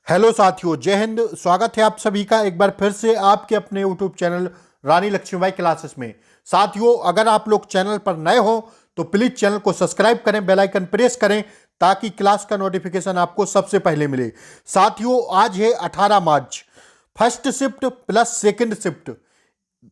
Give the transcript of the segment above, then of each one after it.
Hello साथियों, जय हिंद। स्वागत है आप सभी का एक बार फिर से आपके अपने यूट्यूब चैनल रानी लक्ष्मीबाई क्लासेस में। साथियों, अगर आप लोग चैनल पर नए हो तो प्लीज चैनल को सब्सक्राइब करें, बेल आइकन प्रेस करें ताकि क्लास का नोटिफिकेशन आपको सबसे पहले मिले। साथियों, आज है 18 March. First shift plus second shift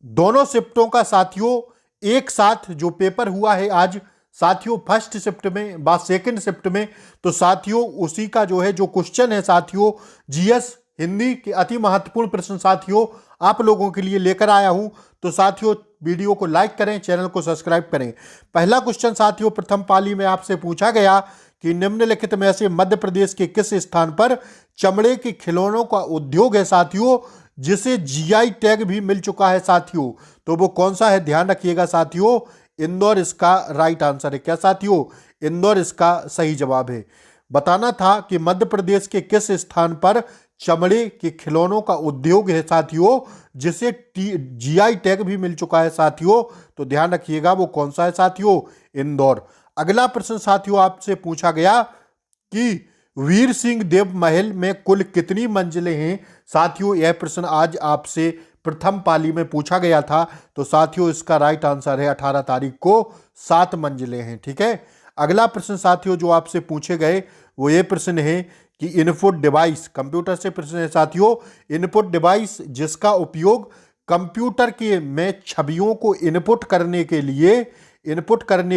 दोनों शिफ्टों का साथियों एक साथ जो पेपर हुआ है आज साथियों, फर्स्ट शिफ्ट में बाद सेकंड शिफ्ट में, तो साथियों उसी का जो है जो क्वेश्चन है साथियों, जीएस हिंदी के अति महत्वपूर्ण प्रश्न साथियों आप लोगों के लिए लेकर आया हूं। तो साथियों वीडियो को लाइक करें, चैनल को सब्सक्राइब करें। पहला क्वेश्चन साथियों प्रथम पाली में आपसे पूछा गया कि निम्नलिखित में से मध्य प्रदेश के किस स्थान पर चमड़े के खिलौनों का उद्योग है साथियों, जिसे जीआई टैग भी मिल चुका है साथियों। तो वो कौन सा है, ध्यान रखिएगा साथियों, इंदौर इसका राइट आंसर है। क्या साथियों, इंदौर इसका सही जवाब है। बताना था कि मध्य प्रदेश के किस स्थान पर चमड़े के खिलौनों का उद्योग है साथियों, जिसे जीआई टैग भी मिल चुका है साथियों। तो ध्यान रखिएगा वो कौन सा है साथियों, इंदौर। अगला प्रश्न साथियों आपसे पूछा गया कि वीर सिंह देव महल में कुल कितनी मंजिलें हैं साथियों। यह प्रश्न आज आपसे प्रथम पाली में पूछा गया था। तो साथियों इसका राइट आंसर है 18 तारीख को 7 मंजिलें हैं। ठीक है। अगला प्रश्न साथियों जो आपसे पूछे गए वो ये प्रश्न है कि इनपुट डिवाइस, कंप्यूटर से प्रश्न है साथियों, इनपुट डिवाइस जिसका उपयोग कंप्यूटर के में छवियों को इनपुट करने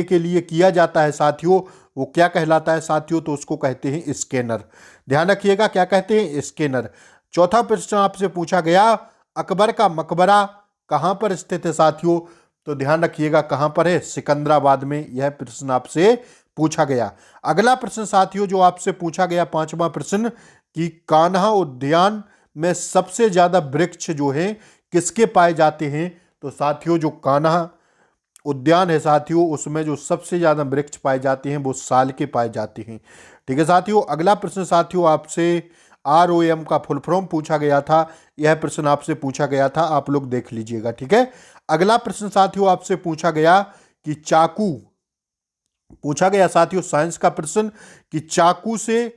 के लिए किया जाता है साथियों, वो क्या कहलाता है साथियों। तो उसको कहते हैं स्कैनर। ध्यान रखिएगा क्या कहते हैं, स्कैनर। चौथा प्रश्न आपसे पूछा गया अकबर का मकबरा कहां पर स्थित है साथियों। तो ध्यान रखिएगा कहां पर है, सिकंदराबाद में। यह प्रश्न आपसे पूछा गया। अगला प्रश्न साथियों जो आपसे पूछा गया पांचवा प्रश्न कि कान्हा उद्यान में सबसे ज्यादा वृक्ष जो है किसके पाए जाते हैं। तो साथियों जो कान्हा उद्यान है साथियों उसमें जो सबसे ज्यादा वृक्ष पाए जाते हैं वो साल के पाए जाते हैं। ठीक है साथियों। अगला प्रश्न साथियों आपसे ROM का फुल फॉर्म पूछा गया था। यह प्रश्न आपसे पूछा गया था, आप लोग देख लीजिएगा। ठीक है। अगला प्रश्न साथियों आपसे पूछा गया कि चाकू, पूछा गया साथियों साइंस का प्रश्न कि चाकू से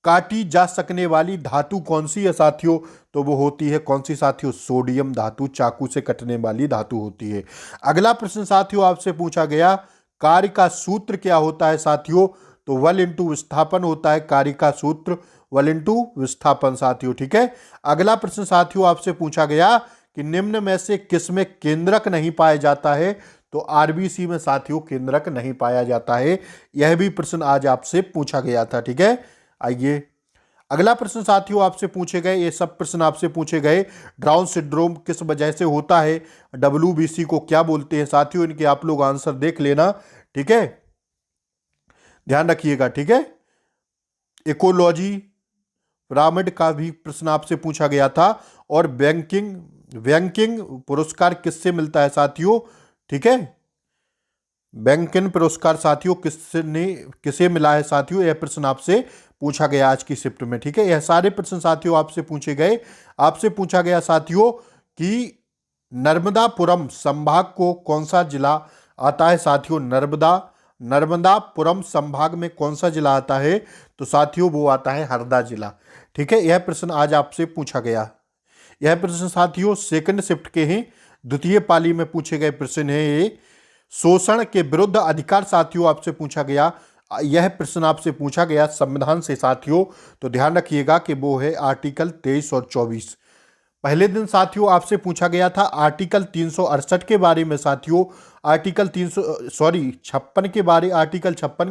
काटी जा सकने वाली धातु कौन सी है साथियों। तो वो होती है कौन सी साथियों, सोडियम धातु चाकू से कटने वाली धातु होती है। अगला प्रश्न साथियों आपसे पूछा गया कार्य का सूत्र क्या होता है साथियों। तो बल इंटू विस्थापन होता है कार्य का सूत्र, बल इंटू विस्थापन साथियों। ठीक है। अगला प्रश्न साथियों आपसे पूछा गया कि निम्न में से किसमें केंद्रक नहीं पाया जाता है। तो आरबीसी में साथियों केंद्रक नहीं पाया जाता है। यह भी प्रश्न आज आपसे पूछा गया था। ठीक है। आइए अगला प्रश्न साथियों आपसे पूछे गए, ये सब प्रश्न आपसे पूछे गए डाउन सिंड्रोम किस वजह से होता है, WBC को क्या बोलते हैं साथियों। इनके आप लोग आंसर देख लेना। ठीक है, ध्यान रखिएगा। ठीक है। इकोलॉजी पिरामिड का भी प्रश्न आपसे पूछा गया था। और बैंकिंग पुरस्कार किससे मिलता है साथियों। ठीक है। बैंकिंग पुरस्कार साथियों किसे मिला है साथियों, यह प्रश्न आपसे पूछा गया आज की शिफ्ट में। ठीक है। यह सारे प्रश्न साथियों आपसे पूछे गए। आपसे पूछा गया साथियों कि नर्मदापुरम संभाग को कौन सा जिला आता है साथियों। नर्मदापुरम संभाग में कौन सा जिला आता है। तो साथियों वो आता है हरदा जिला। ठीक है। यह प्रश्न आज आपसे पूछा गया। यह प्रश्न साथियों सेकंड शिफ्ट के हैं, द्वितीय पाली में पूछे गए प्रश्न है ये। शोषण के विरुद्ध अधिकार साथियों आपसे पूछा गया। यह प्रश्न आपसे पूछा गया संविधान से साथियों। तो ध्यान रखिएगा कि वो है आर्टिकल 23 और 24। पहले दिन साथियों आपसे पूछा गया था आर्टिकल 368 के बारे में साथियों। आर्टिकल 56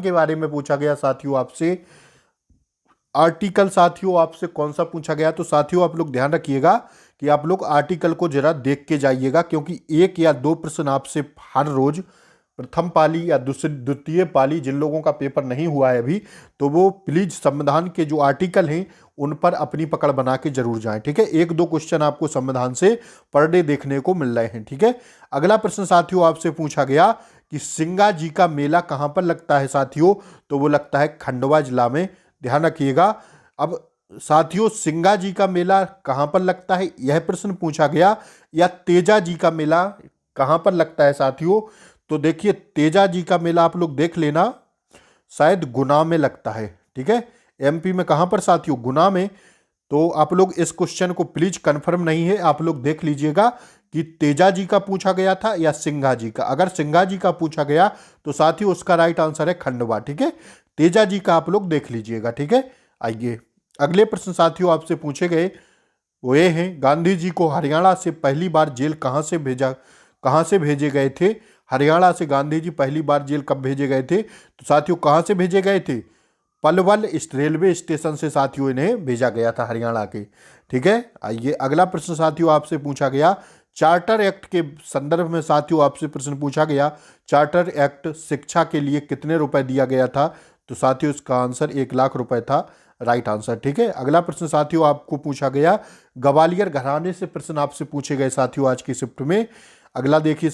के बारे में पूछा गया साथियों आपसे। आर्टिकल साथियों आपसे कौन सा पूछा गया। तो साथियों आप लोग ध्यान रखिएगा कि आप लोग आर्टिकल को जरा देख के जाइएगा, क्योंकि एक या दो प्रश्न आपसे हर रोज प्रथम पाली या द्वितीय पाली जिन लोगों का पेपर नहीं हुआ है अभी, तो वो प्लीज संविधान के जो आर्टिकल हैं उन पर अपनी पकड़ बना के जरूर जाएं। ठीक है। एक दो क्वेश्चन आपको संविधान से पर डे देखने को मिल रहे हैं। ठीक है। अगला प्रश्न साथियों आपसे पूछा गया कि सिंगा जी का मेला कहां पर लगता है साथियों। तो वो लगता है खंडवा जिला में। ध्यान रखिएगा। अब साथियों सिंगा जी का मेला कहां पर लगता है यह प्रश्न पूछा गया, या तेजा जी का मेला कहां पर लगता है साथियों। तो देखिए तेजा जी का मेला आप लोग देख लेना, शायद गुना में लगता है। ठीक है। MP में कहां पर साथियों, गुना में। तो आप लोग इस क्वेश्चन को प्लीज कंफर्म नहीं है, आप लोग देख लीजिएगा कि तेजा जी का पूछा गया था या सिंघा जी का। अगर सिंघा जी का पूछा गया तो साथियों उसका राइट आंसर है खंडवा। ठीक है, तेजा जी का आप लोग देख लीजिएगा। ठीक है, आइए अगले प्रश्न साथियों आपसे पूछे गए वो ये हैं, गांधी जी को हरियाणा से पहली बार जेल कहाँ से भेजे गए थे। हरियाणा से गांधी जी पहली बार जेल कब भेजे गए थे, तो साथियों कहाँ से भेजे गए थे, पलवल रेलवे स्टेशन से साथियों इन्हें भेजा गया था हरियाणा के। ठीक है, आइए अगला प्रश्न साथियों आपसे पूछा गया चार्टर एक्ट के संदर्भ में। साथियों आपसे प्रश्न पूछा गया चार्टर एक्ट शिक्षा के लिए कितने रुपए दिया गया था, तो साथियों इसका आंसर 1,00,000 रुपए था, राइट आंसर। ठीक है, अगला प्रश्न साथियों आपको पूछा गया ग्वालियर घराने से प्रश्न आपसे पूछे गए साथियों आज की शिफ्ट में। अगला देखिए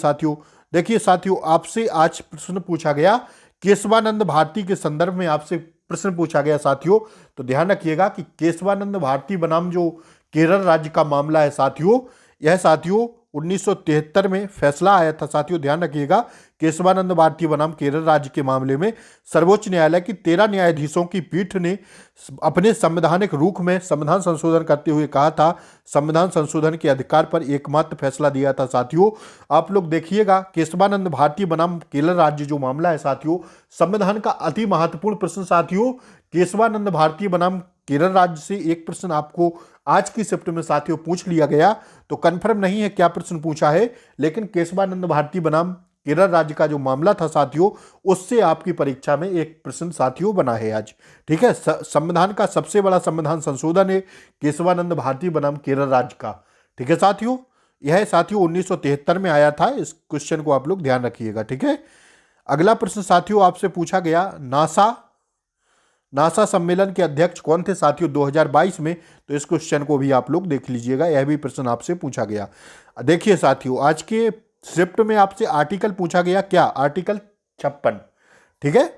साथियों आपसे आज प्रश्न पूछा गया केशवानंद भारती के संदर्भ में आपसे प्रश्न पूछा गया साथियों। तो ध्यान रखिएगा कि केशवानंद भारती बनाम जो केरल राज्य का मामला है साथियों, यह साथियों 1973 में फैसला आया था साथियों। ध्यान रखिएगा केशवानंद भारती बनाम केरल राज्य के मामले में सर्वोच्च न्यायालय की 13 न्यायाधीशों की पीठ ने अपने संवैधानिक रुख में संविधान संशोधन करते हुए कहा था संविधान संशोधन के अधिकार पर एकमात्र फैसला दिया था साथियों। आप लोग देखिएगा केशवानंद भारती बनाम केरल राज्य जो मामला है साथियों, संविधान का अति महत्वपूर्ण प्रश्न साथियों। केशवानंद भारती बनाम केरल राज्य से एक प्रश्न आपको आज की शिफ्ट में साथियों पूछ लिया गया, तो कंफर्म नहीं है क्या प्रश्न पूछा है, लेकिन केशवानंद भारती बनाम केरल राज्य का जो मामला था साथियों, उससे आपकी परीक्षा में एक प्रश्न साथियों बना है आज। ठीक है, संविधान का सबसे बड़ा संविधान संशोधन है केशवानंद भारती बनाम केरल राज्य का। ठीक है साथियों, यह साथियों 1973 में आया था। इस क्वेश्चन को आप लोग ध्यान रखिएगा। ठीक है, अगला प्रश्न साथियों आपसे पूछा गया नासा सम्मेलन के अध्यक्ष कौन थे साथियों 2022 में, तो इस क्वेश्चन को भी आप लोग देख लीजिएगा, यह भी प्रश्न आपसे पूछा गया। देखिए साथियों आज के शिफ्ट में आपसे आर्टिकल पूछा गया, क्या आर्टिकल 56। ठीक है,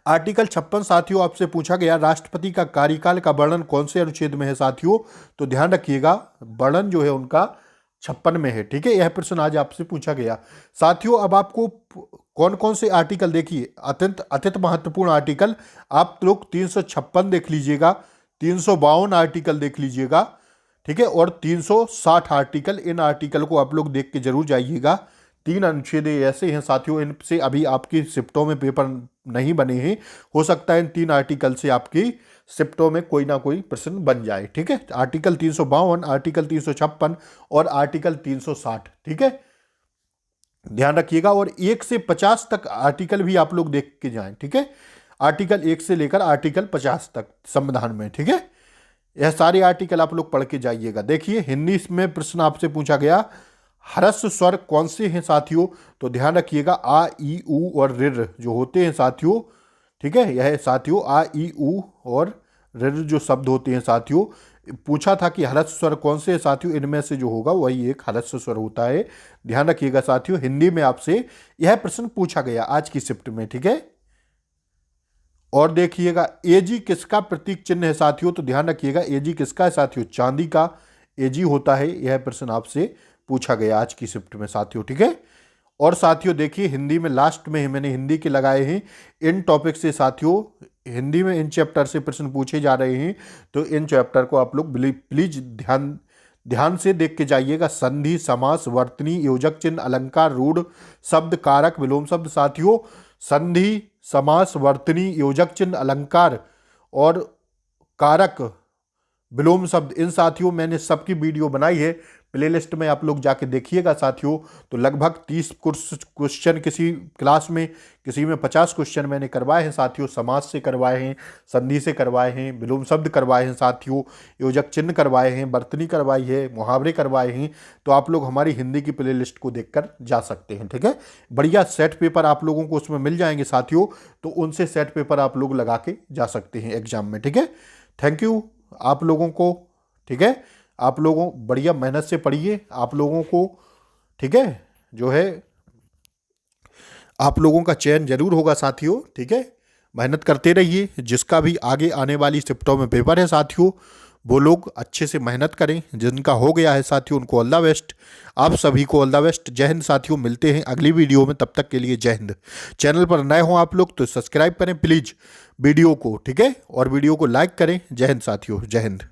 आर्टिकल 56 साथियों आपसे पूछा गया राष्ट्रपति का कार्यकाल का वर्णन कौन से अनुच्छेद में है साथियों, तो ध्यान रखिएगा वर्णन जो है उनका 56 में है। ठीक है, यह प्रश्न आज आपसे पूछा गया साथियों। अब आपको कौन कौन से आर्टिकल देखिए अत्यंत महत्वपूर्ण आर्टिकल आप लोग 356 देख लीजिएगा, 352 आर्टिकल देख लीजिएगा। ठीक है, और 360 आर्टिकल, इन आर्टिकल को आप लोग देख के जरूर जाइएगा। 3 अनुच्छेद ऐसे हैं साथियों, इनसे अभी आपकी शिफ्टों में पेपर नहीं बने हैं, हो सकता है इन 3 आर्टिकल से आपकी शिफ्टों में कोई ना कोई प्रश्न बन जाए। ठीक है, आर्टिकल 352, आर्टिकल 356 और आर्टिकल 360। ठीक है, ध्यान रखिएगा, और 1 से 50 तक आर्टिकल भी आप लोग देख के जाएं। ठीक है, आर्टिकल 1 से लेकर आर्टिकल 50 तक संविधान में। ठीक है, यह सारे आर्टिकल आप लोग पढ़ के जाइएगा। देखिए हिंदी में प्रश्न आपसे पूछा गया ह्रस्व स्वर कौन से हैं साथियों, तो ध्यान रखिएगा आ ई ऊ और ऋ जो होते हैं साथियों। ठीक है, यह साथियों आ ई ऊ और ऋ जो शब्द होते हैं साथियों, पूछा था कि ह्रस्व स्वर कौन से हैं साथियों, इनमें से जो होगा वही एक ह्रस्व स्वर होता है। ध्यान रखिएगा साथियों, हिंदी में आपसे यह प्रश्न पूछा गया आज की शिफ्ट में। ठीक है, और देखिएगा एजी किसका प्रतीक चिन्ह है साथियों, तो ध्यान रखिएगा एजी किसका है साथियों, चांदी का एजी होता है। यह प्रश्न आपसे पूछा गया आज की शिफ्ट में साथियों। ठीक है, और साथियों देखिए हिंदी में लास्ट में मैंने हिंदी के लगाए हैं इन टॉपिक से साथियों, हिंदी में इन चैप्टर से प्रश्न पूछे जा रहे हैं, तो इन चैप्टर को आप लोग प्लीज ध्यान से देख के जाइएगा। संधि, समास, वर्तनी, योजक चिन्ह, अलंकार, रूढ़ शब्द, कारक, विलोम शब्द साथियों। संधि, समास, वर्तनी, योजक चिन्ह, अलंकार और कारक, विलोम शब्द, इन साथियों मैंने सबकी वीडियो बनाई है, प्लेलिस्ट में आप लोग जाके देखिएगा साथियों। तो लगभग 30 क्वेश्चन किसी क्लास में, किसी में 50 क्वेश्चन मैंने करवाए हैं साथियों। समास से करवाए हैं, संधि से करवाए हैं, विलोम शब्द करवाए हैं साथियों, योजक चिन्ह करवाए हैं, वर्तनी करवाई है, मुहावरे करवाए हैं। तो आप लोग हमारी हिंदी की प्लेलिस्ट को देखकर जा सकते हैं। ठीक है, बढ़िया सेट पेपर आप लोगों को उसमें मिल जाएंगे साथियों, तो उनसे सेट पेपर आप लोग लगा के जा सकते हैं एग्जाम में। ठीक है, थैंक यू आप लोगों को। ठीक है, आप लोगों बढ़िया मेहनत से पढ़िए आप लोगों को। ठीक है, जो है आप लोगों का चयन जरूर होगा साथियों। ठीक है, मेहनत करते रहिए। जिसका भी आगे आने वाली शिफ्टों में पेपर है साथियों, वो लोग अच्छे से मेहनत करें। जिनका हो गया है साथियों उनको ऑल द बेस्ट, आप सभी को ऑल द बेस्ट। जय हिंद साथियों, मिलते हैं अगली वीडियो में, तब तक के लिए जय हिंद। चैनल पर नए हो आप लोग तो सब्सक्राइब करें प्लीज़ वीडियो को। ठीक है, और वीडियो को लाइक करें। जय हिंद साथियों, जय हिंद।